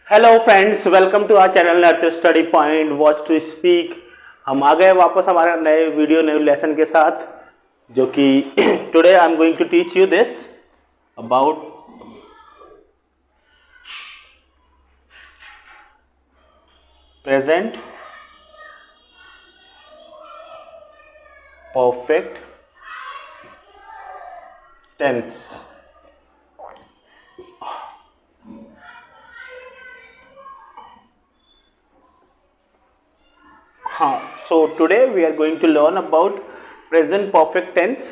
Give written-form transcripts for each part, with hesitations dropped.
Hello friends, welcome to our channel nurture study point watch to speak. हम आ गए वापस हमारे नए वीडियो नए लेसन के साथ, जो कि today I am going to teach you this about present perfect tense. हाँ, so today we are going to learn about present perfect tense.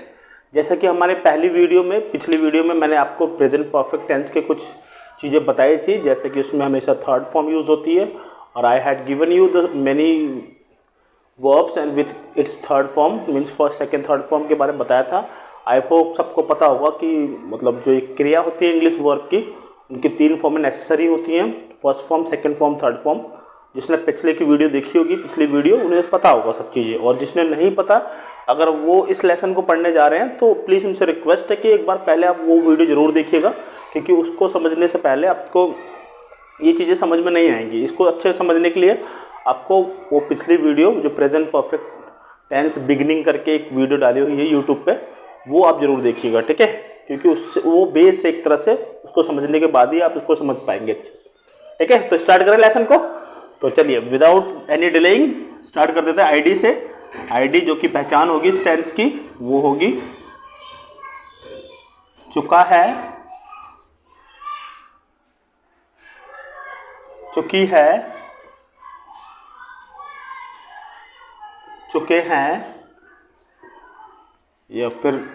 जैसा कि हमारे पिछली वीडियो में मैंने आपको प्रेजेंट परफेक्ट टेंस के कुछ चीज़ें बताई थी, जैसे कि उसमें हमेशा थर्ड फॉर्म यूज़ होती है, और I had given you the many verbs and with its third form means first second third form के बारे में बताया था। आई होप सबको पता होगा कि मतलब जो एक क्रिया होती है इंग्लिश वर्ब की, उनकी 3 फॉर्म में नेसेसरी होती हैं, first form, second form, third form. जिसने पिछले की वीडियो देखी होगी, पिछली वीडियो, उन्हें पता होगा सब चीज़ें, और जिसने नहीं पता, अगर वो इस लेसन को पढ़ने जा रहे हैं तो प्लीज़ उनसे रिक्वेस्ट है कि एक बार पहले आप वो वीडियो ज़रूर देखिएगा, क्योंकि उसको समझने से पहले आपको ये चीज़ें समझ में नहीं आएंगी। इसको अच्छे से समझने के लिए आपको वो पिछली वीडियो जो प्रेजेंट परफेक्ट टेंस बिगिनिंग करके एक वीडियो डाली हुई है यूट्यूब पे, वो आप जरूर देखिएगा, ठीक है, क्योंकि उससे वो बेस एक तरह से उसको समझने के बाद ही आप उसको समझ पाएंगे अच्छे से, ठीक है। तो स्टार्ट करें लेसन को। तो चलिए विदाउट एनी डिलेइंग स्टार्ट कर देते हैं आईडी से। आईडी जो कि पहचान होगी इस टेंस की, वो होगी चुका है, चुकी है, चुके हैं, या फिर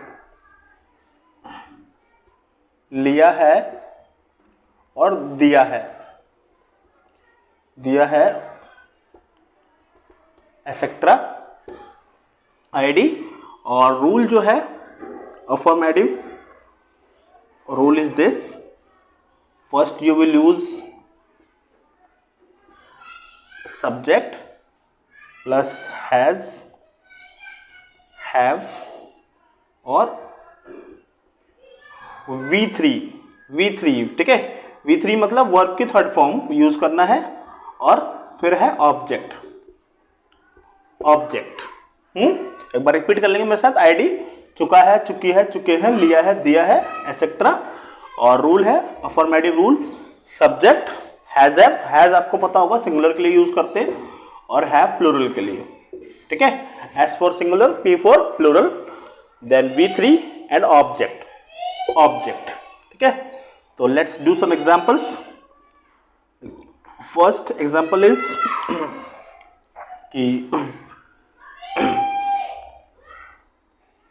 लिया है और दिया है, दिया है, एक्सेट्रा आईडी। और रूल जो है affirmative rule is this, first you will use subject plus has, have और V3, ठीक है। V3 मतलब वर्ब की थर्ड फॉर्म यूज करना है, और फिर है ऑब्जेक्ट। एक बार रिपीट कर लेंगे मेरे साथ। आईडी चुका है, चुकी है, चुके हैं, लिया है, दिया है, एक्सेट्रा। और रूल है अफर्मेटिव रूल, सब्जेक्ट हैज आपको पता होगा सिंगुलर के लिए यूज करते हैं, और हैव प्लूरल के लिए, ठीक है। S for singular, P for plural, then V3 and object, ठीक है। तो let's do some examples. First example is कि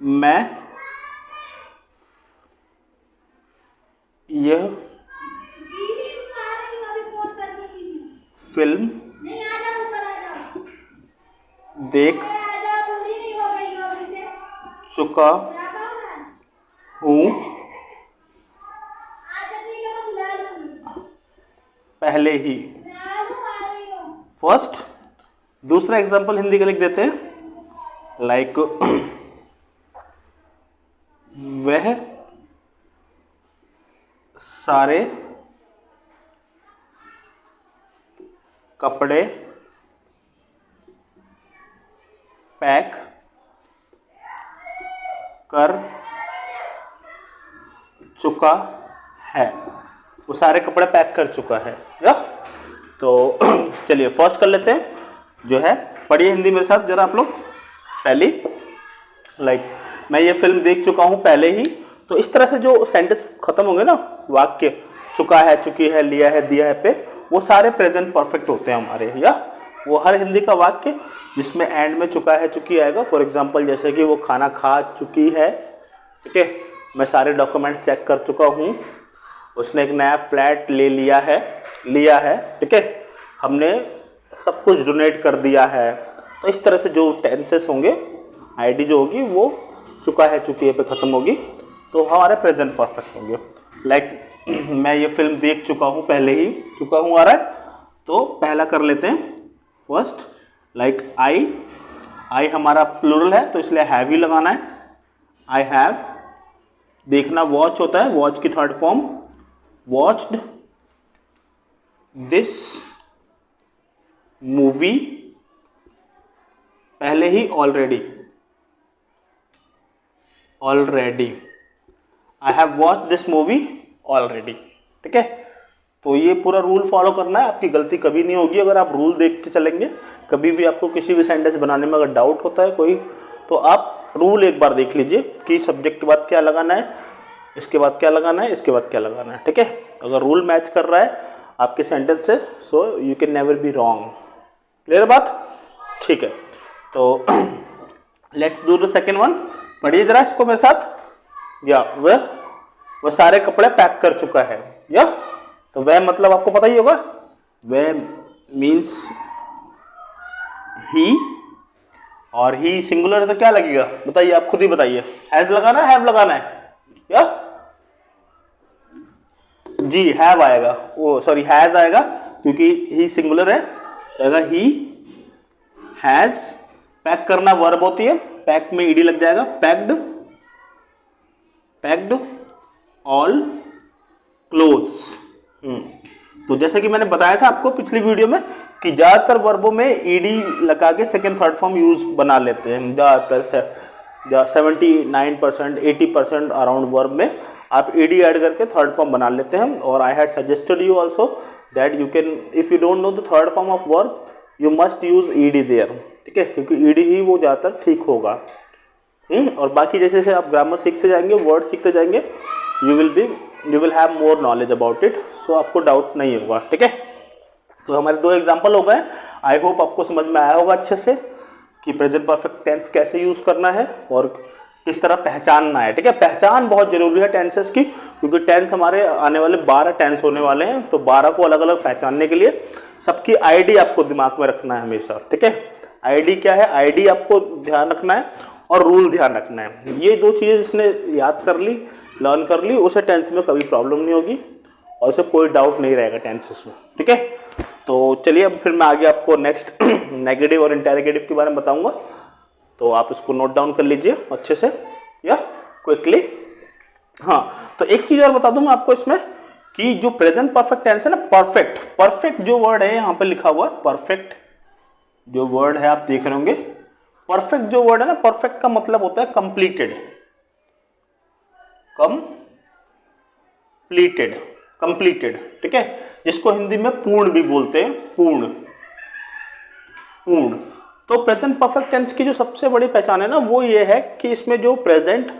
मैं यह फिल्म देख चुका हूँ पहले ही। फर्स्ट। दूसरा एग्जांपल हिंदी का लिख देते हैं, लाइक वह सारे कपड़े पैक कर चुका है, वो सारे कपड़े पैक कर चुका है, या तो चलिए फर्स्ट कर लेते हैं, जो है पढ़िए हिंदी मेरे साथ जरा आप लोग। पहली, लाइक मैं ये फिल्म देख चुका हूँ पहले ही। तो इस तरह से जो सेंटेंस खत्म होंगे ना, वाक्य चुका है, चुकी है, लिया है, दिया है पे, वो सारे प्रेजेंट परफेक्ट होते हैं हमारे, या वो हर हिंदी का वाक्य जिसमें एंड में चुका है, चुकी आएगा। फॉर एग्जांपल जैसे कि वो खाना खा चुकी है, ठीक है, मैं सारे डॉक्यूमेंट्स चेक कर चुका हूँ, उसने एक नया फ्लैट ले लिया है, ठीक है, हमने सब कुछ डोनेट कर दिया है। तो इस तरह से जो टेंसेस होंगे, आईडी जो होगी वो चुका है, चुकी है पे खत्म होगी, तो हमारे प्रेजेंट परफेक्ट होंगे। लाइक मैं ये फिल्म देख चुका हूँ पहले ही, चुका हूँ आ रहा है, तो पहला कर लेते हैं फर्स्ट, लाइक आई हमारा प्लूरल है तो इसलिए हैव ही लगाना है। आई हैव, देखना वॉच होता है, वॉच की third form watched, this movie, पहले ही already I have watch this movie already. ठीक है, तो ये पूरा रूल फॉलो करना है, आपकी गलती कभी नहीं होगी अगर आप रूल देख के चलेंगे। कभी भी आपको किसी भी सेंटेंस बनाने में अगर डाउट होता है कोई, तो आप रूल एक बार देख लीजिए कि सब्जेक्ट के बाद क्या लगाना है, इसके बाद क्या लगाना है, इसके बाद क्या लगाना है। ठीक है, अगर रूल मैच कर रहा है आपके सेंटेंस से, so you can never be wrong. Clear बात? ठीक है, तो let's do the second one. पढ़िए जरा इसको मेरे साथ। या वह सारे कपड़े पैक कर चुका है। या तो वह मतलब आपको पता ही होगा, वह मीन्स ही, और ही सिंगुलर है तो क्या लगेगा बताइए, आप खुद ही बताइए। हैज लगाना है, हैव लगाना है? या जी हैव आएगा, ओ सॉरी हैज आएगा, क्योंकि ही सिंगुलर है, आएगा ही हैज। पैक करना वर्ब होती है, पैक में ईडी लग जाएगा, पैक्ड ऑल क्लोथ्स। तो जैसे कि मैंने बताया था आपको पिछली वीडियो में कि ज्यादातर वर्बों में ईडी लगा के सेकेंड थर्ड फॉर्म यूज बना लेते हैं। ज्यादातर 79%, 80% अराउंड वर्ब में आप ईडी ऐड करके थर्ड फॉर्म बना लेते हैं। और I had suggested you also that you can, if you don't know the third form of verb, you must use ED there. ठीक है, क्योंकि ईडी ही वो ज़्यादातर ठीक होगा। और बाकी जैसे जैसे आप ग्रामर सीखते जाएंगे, वर्ड सीखते जाएंगे, you will have more knowledge about it, so आपको डाउट नहीं होगा। ठीक है, तो हमारे 2 एग्जाम्पल हो गए। आई होप आपको समझ में आया होगा अच्छे से कि प्रेजेंट परफेक्ट टेंस कैसे यूज करना है और किस तरह पहचानना है। ठीक है, पहचान बहुत जरूरी है टेंसेस की, क्योंकि टेंस हमारे आने वाले 12 टेंस होने वाले हैं। तो 12 को अलग अलग पहचानने के लिए सबकी आईडी आपको दिमाग में रखना है हमेशा। ठीक है, आईडी क्या है, आईडी आपको ध्यान रखना है और रूल ध्यान रखना है। ये 2 चीज़ें जिसने याद कर ली, लर्न कर ली, उसे टेंस में कभी प्रॉब्लम नहीं होगी और उसे कोई डाउट नहीं रहेगा टेंसेस में। ठीक है, तो चलिए अब फिर मैं आगे आपको नेक्स्ट नेगेटिव और इंटेरोगेटिव के बारे में बताऊंगा, तो आप इसको नोट डाउन कर लीजिए अच्छे से या क्विकली। हाँ, तो एक चीज़ और बता दूं मैं आपको इसमें कि जो प्रेजेंट परफेक्ट टेंस है ना, परफेक्ट जो वर्ड है यहाँ पे लिखा हुआ, परफेक्ट जो वर्ड है आप देख रहे होंगे, परफेक्ट जो वर्ड है ना, परफेक्ट का मतलब होता है कंप्लीटेड। ठीक है, जिसको हिंदी में पूर्ण भी बोलते हैं, पूर्ण। तो प्रेजेंट परफेक्ट टेंस की जो सबसे बड़ी पहचान है ना, वो ये है कि इसमें जो प्रेजेंट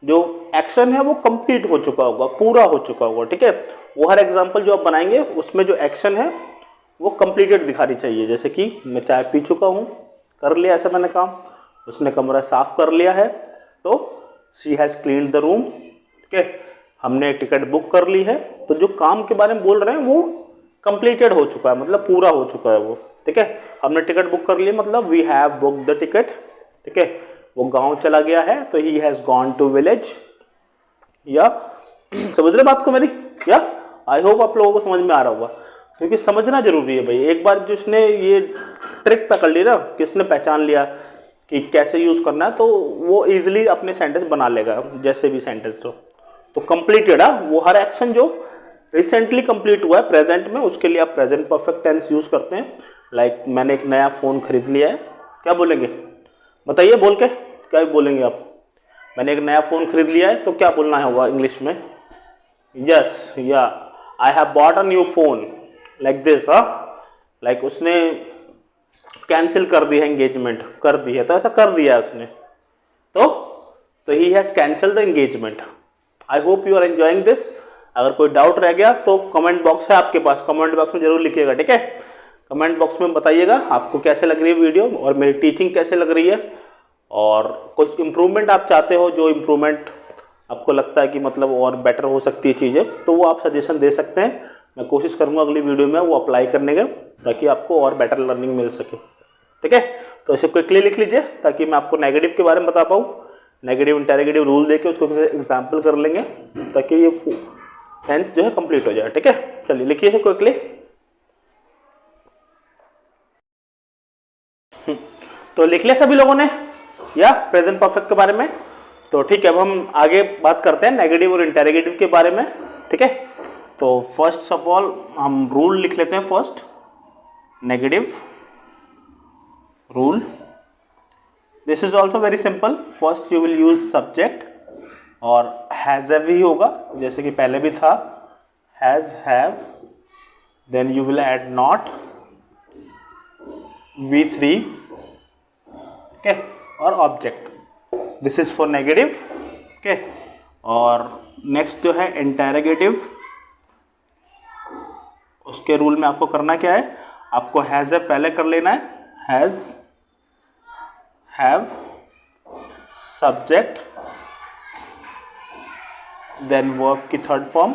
जो एक्शन है वो कंप्लीट हो चुका होगा, पूरा हो चुका होगा। ठीक है, वो हर एग्जांपल जो आप बनाएंगे उसमें जो एक्शन है वो कंप्लीटेड दिखानी चाहिए। जैसे कि मैं चाय पी चुका हूँ, कर लिया ऐसा मैंने काम, उसने कमरा साफ कर लिया है, तो she has cleaned the room. ठीक है, हमने टिकट बुक कर ली है, तो जो काम के बारे में बोल रहे हैं वो कंप्लीटेड हो चुका है, मतलब पूरा हो चुका है वो। ठीक है, हमने टिकट बुक कर लिया, मतलब we have book the ticket. ठीक है, वो गांव चला गया है, तो he has gone to village. या समझ रहे बात को मेरी? या आई होप आप लोगों को समझ में आ रहा होगा, क्योंकि समझना जरूरी है भाई। एक बार जिसने ये ट्रिक पकड़ ली ना, किसने पहचान लिया कि कैसे यूज करना है, तो वो इजीली अपने सेंटेंस बना लेगा, जैसे भी सेंटेंस हो। तो कंप्लीटेड है वो हर एक्शन जो रिसेंटली कंप्लीट हुआ है प्रेजेंट में, उसके लिए आप प्रेजेंट परफेक्ट टेंस यूज करते हैं। लाइक मैंने एक नया फ़ोन खरीद लिया है, क्या बोलेंगे बताइए, बोल के क्या बोलेंगे आप? मैंने एक नया फ़ोन खरीद लिया है, तो क्या बोलना है होगा इंग्लिश में? यस, या I have bought a new phone, like this. Like उसने कैंसिल कर दी है एंगेजमेंट, कर दी है, तो ऐसा कर दिया है उसने, तो he has cancel the engagement. I hope you are enjoying this. अगर कोई डाउट रह गया तो कमेंट बॉक्स है आपके पास, कमेंट बॉक्स में जरूर लिखिएगा। ठीक है, कमेंट बॉक्स में बताइएगा आपको कैसे लग रही है वीडियो और मेरी टीचिंग कैसे लग रही है, और कुछ इम्प्रूवमेंट आप चाहते हो, जो इम्प्रूवमेंट आपको लगता है कि मतलब और बेटर हो सकती है चीज़ें, तो वो आप सजेशन दे सकते हैं। मैं कोशिश करूँगा अगली वीडियो में वो अप्लाई करने का, ताकि आपको और बेटर लर्निंग मिल सके। ठीक है, तो इसे क्विकली लिख लीजिए ताकि मैं आपको नेगेटिव के बारे में बता पाऊँ। नेगेटिव इंटेरोगेटिव रूल देके उसको एग्जाम्पल कर लेंगे, ताकि ये टेंस जो है कंप्लीट हो जाए। ठीक है, चलिए लिखिए क्विकली। तो लिख लिया सभी लोगों ने या प्रेजेंट परफेक्ट के बारे में? तो ठीक है, अब हम आगे बात करते हैं नेगेटिव और इंटेरोगेटिव के बारे में। ठीक है, तो फर्स्ट ऑफ ऑल हम रूल लिख लेते हैं first, negative rule. This is also very simple, first you will use subject और हैज हैव ही होगा जैसे कि पहले भी था, has have, then you will add not, V3, okay, और object. This is for negative, okay. और नेक्स्ट जो है इंटेरोगेटिव, उसके रूल में आपको करना क्या है, आपको हैज हैव पहले कर लेना है, has have subject then verb की थर्ड फॉर्म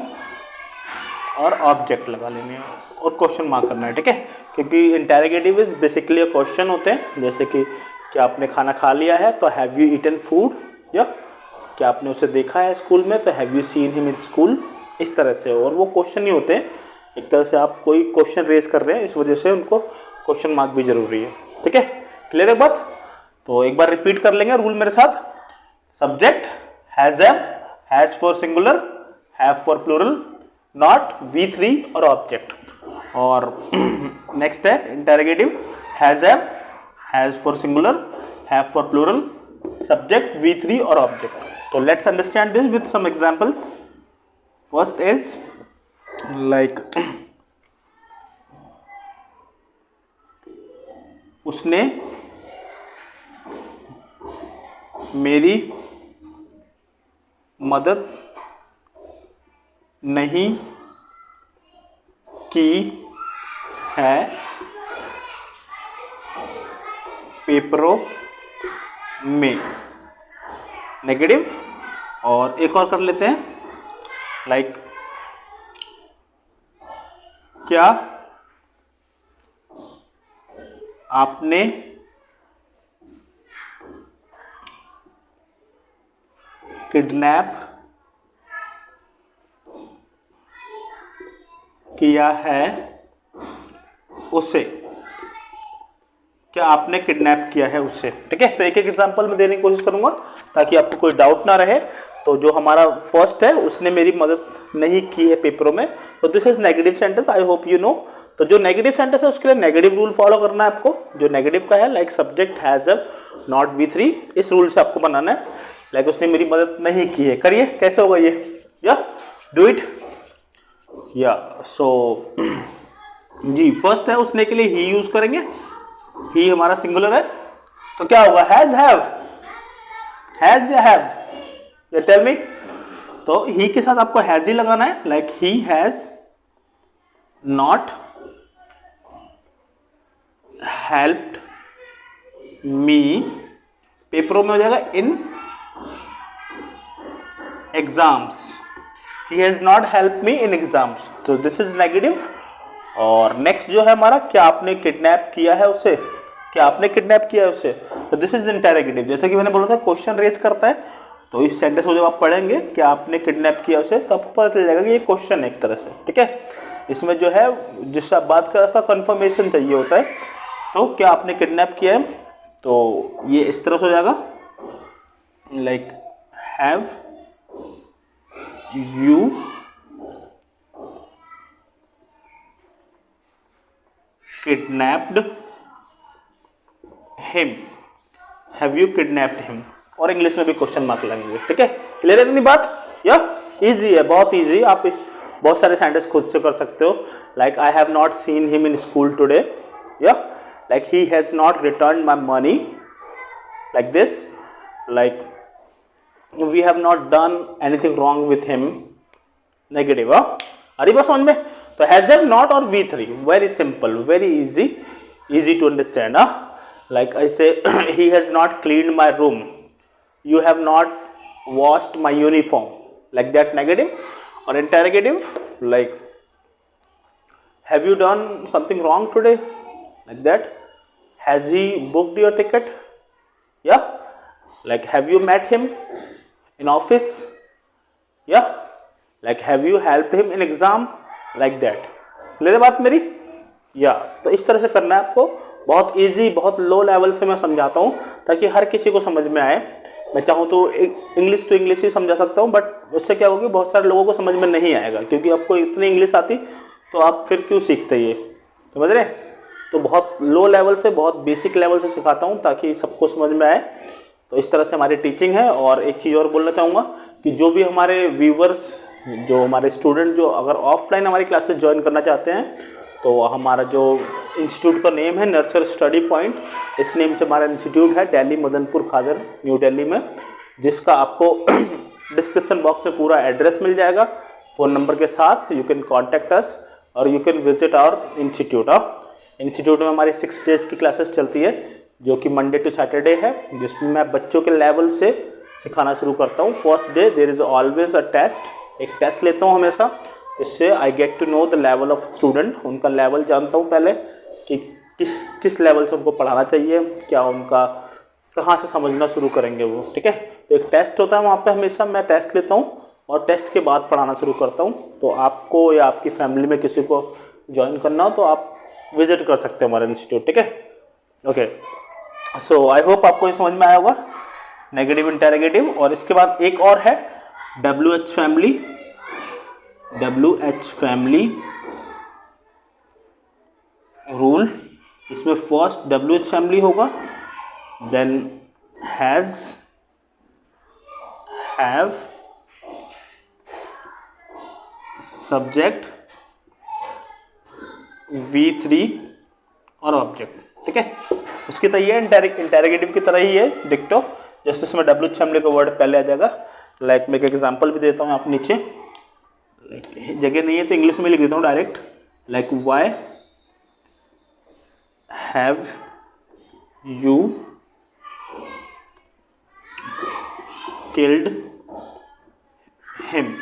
और ऑब्जेक्ट लगा लेनी है और क्वेश्चन मार्क करना है, ठीक है, क्योंकि इंटेरोगेटिव इज बेसिकली क्वेश्चन होते हैं, जैसे कि क्या आपने खाना खा लिया है तो हैव यू ईटन फूड, या क्या आपने उसे देखा है स्कूल में तो have you seen him in school, इस तरह से। और वो क्वेश्चन ही होते हैं, एक तरह से आप कोई क्वेश्चन रेज कर रहे हैं, इस वजह से उनको क्वेश्चन मार्क भी जरूरी है, ठीक है। क्लियर है बात? तो एक बार रिपीट कर लेंगे रूल मेरे साथ, subject has have, has for singular, have for plural, not, V3 और ऑब्जेक्ट। और नेक्स्ट है interrogative, has have, has for singular, have for plural, subject, V3 और ऑब्जेक्ट। तो let's understand this with some examples. First is like उसने मेरी मदद नहीं की है पेपरों में, नेगेटिव। और एक और कर लेते हैं, लाइक क्या आपने किडनैप किया है उसे, क्या आपने किडनैप किया है उसे, ठीक है। तो एक एक एग्जांपल में देने की कोशिश करूंगा ताकि आपको कोई डाउट ना रहे। तो जो हमारा फर्स्ट है, उसने मेरी मदद नहीं की है पेपरों में, तो this is negative sentence, I hope you know. तो जो नेगेटिव सेंटेंस है उसके लिए नेगेटिव रूल फॉलो करना है आपको, जो नेगेटिव का है, like subject has have, not V3, इस रूल से आपको बनाना है। लाइक उसने मेरी मदद नहीं की है, करिए, कैसे होगा ये, या डू इट, या सो जी। फर्स्ट है, उसने के लिए ही यूज करेंगे, ही हमारा सिंगुलर है, तो क्या होगा, हैज हैव, हैज या हैव, या टेल मी। तो ही के साथ आपको हैज ही लगाना है, like he has not helped me, पेपरों में हो जाएगा in exams, he has not help me in exams, तो दिस इज नेगेटिव। और नेक्स्ट जो है हमारा, क्या आपने किडनैप किया है उसे, क्या आपने किडनैप किया है उसे, तो दिस इज इंटेरोगेटिव। जैसे कि मैंने बोला था क्वेश्चन रेज करता है, तो इस सेंटेंस को जब आप पढ़ेंगे क्या आपने किडनैप किया उसे, तो आपको पता चल जाएगा कि ये क्वेश्चन है एक तरह से, ठीक है। इसमें जो है जिससे आप बात कर रहे हैं उसका कंफर्मेशन चाहिए होता है, तो क्या आपने किडनैप किया है, तो ये इस तरह से हो जाएगा, like have you kidnapped him, have you kidnapped him, और इंग्लिश में भी क्वेश्चन मार्क लगेंगे, ठीक है। क्लियर है इतनी बात, या इजी है, बहुत इजी, आप बहुत सारे सेंटेंस खुद से कर सकते हो, like I have not seen him in school today, या like he has not return my money, like this, like we have not done anything wrong with him, negative. अरे बस समझ में, तो हैज हैव नॉट और V3, very simple, very easy to understand. Like I say he has not cleaned my room, you have not washed my uniform, like that, negative। or interrogative, like have you done something wrong today, like that, has he booked your ticket, yeah, like have you met him in office, yeah, like have you helped him in exam, like that। Clear है बात मेरी, या, तो इस तरह से करना है आपको। बहुत इजी, बहुत लो लेवल से मैं समझाता हूँ ताकि हर किसी को समझ में आए। मैं चाहूँ तो इंग्लिश ही समझा सकता हूँ, बट उससे क्या होगी, बहुत सारे लोगों को समझ में नहीं आएगा, क्योंकि आपको इतनी इंग्लिश आती तो आप फिर क्यों सीखते ये, समझ रहे। तो बहुत लो लेवल से, बहुत बेसिक लेवल से सिखाता हूँ ताकि सबको समझ में आए। तो इस तरह से हमारी टीचिंग है। और एक चीज़ और बोलना चाहूँगा कि जो भी हमारे व्यूवर्स, जो हमारे स्टूडेंट जो अगर ऑफलाइन हमारी क्लासेस ज्वाइन करना चाहते हैं, तो हमारा जो इंस्टीट्यूट का नेम है नर्चर स्टडी पॉइंट, इस नेम से हमारा इंस्टीट्यूट है दिल्ली मदनपुर खादर, न्यू दिल्ली में, जिसका आपको डिस्क्रिप्शन बॉक्स में पूरा एड्रेस मिल जाएगा फ़ोन नंबर के साथ। यू कैन कॉन्टैक्ट अस और you can visit our institute. Institute में हमारी 6 डेज़ की क्लासेस चलती है, जो कि मंडे टू सैटरडे है, जिसमें मैं बच्चों के लेवल से सिखाना शुरू करता हूँ। First day there is always a test, एक टेस्ट लेता हूँ हमेशा। इससे I get to know the level of student, उनका लेवल जानता हूँ पहले कि किस लेवल से उनको पढ़ाना चाहिए, क्या उनका कहाँ से समझना शुरू करेंगे वो, ठीक है। तो एक टेस्ट होता है वहाँ पे, हमेशा मैं टेस्ट लेता हूँ और टेस्ट के बाद पढ़ाना शुरू करता हूँ। तो आपको या आपकी फैमिली में किसी को ज्वाइन करना हो तो आप विजिट कर सकते हैं हमारा इंस्टीट्यूट, ठीक है। ओके, सो आई होप आपको ये समझ में आया होगा, नेगेटिव इंटेरोगेटिव। और इसके बाद एक और है WH फैमिली रूल। इसमें फर्स्ट WH फैमिली होगा, देन हैव, सब्जेक्ट, V3 और ऑब्जेक्ट, ठीक है। उसकी तरह ही है, इंटेरोगेटिव की तरह ही है डिक्टो, जस्ट इसमें WH फैमिली का वर्ड पहले आ जाएगा। लाइक मैं एक एग्जांपल भी देता हूँ आप नीचे, जगह नहीं है तो इंग्लिश में लिख देता हूँ direct. Like why have you killed him,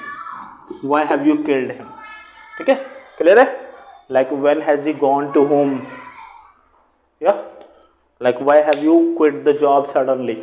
why have you killed him, ठीक है, क्लियर है। Like when has he gone to home, या like why have you quit the job suddenly,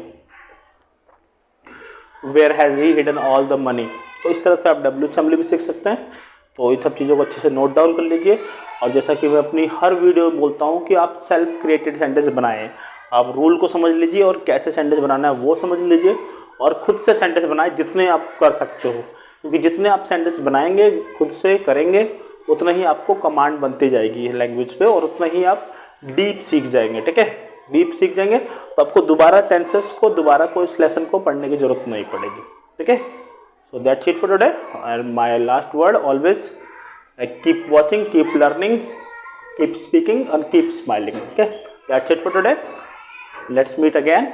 where has he hidden all the money. तो इस तरह से आप WH family भी सीख सकते हैं। तो इन सब चीज़ों को अच्छे से नोट डाउन कर लीजिए। और जैसा कि मैं अपनी हर वीडियो में बोलता हूँ कि आप सेल्फ क्रिएटेड सेंटेंस बनाएं। आप रूल को समझ लीजिए और कैसे सेंटेंस बनाना है वो समझ लीजिए, और खुद से सेंटेंस बनाएं जितने आप कर सकते हो, क्योंकि जितने आप सेंटेंस बनाएंगे खुद से करेंगे उतना ही आपको कमांड बनती जाएगी लैंग्वेज पे, और उतना ही आप डीप सीख जाएंगे, ठीक है। डीप सीख जाएंगे तो आपको दोबारा टेंसेस को, दोबारा कोई इस लेसन को पढ़ने की जरूरत नहीं पड़ेगी, ठीक है। So that's it for today, and my last word always, keep watching, keep learning, keep speaking and keep smiling, okay। That's it for today, let's meet again.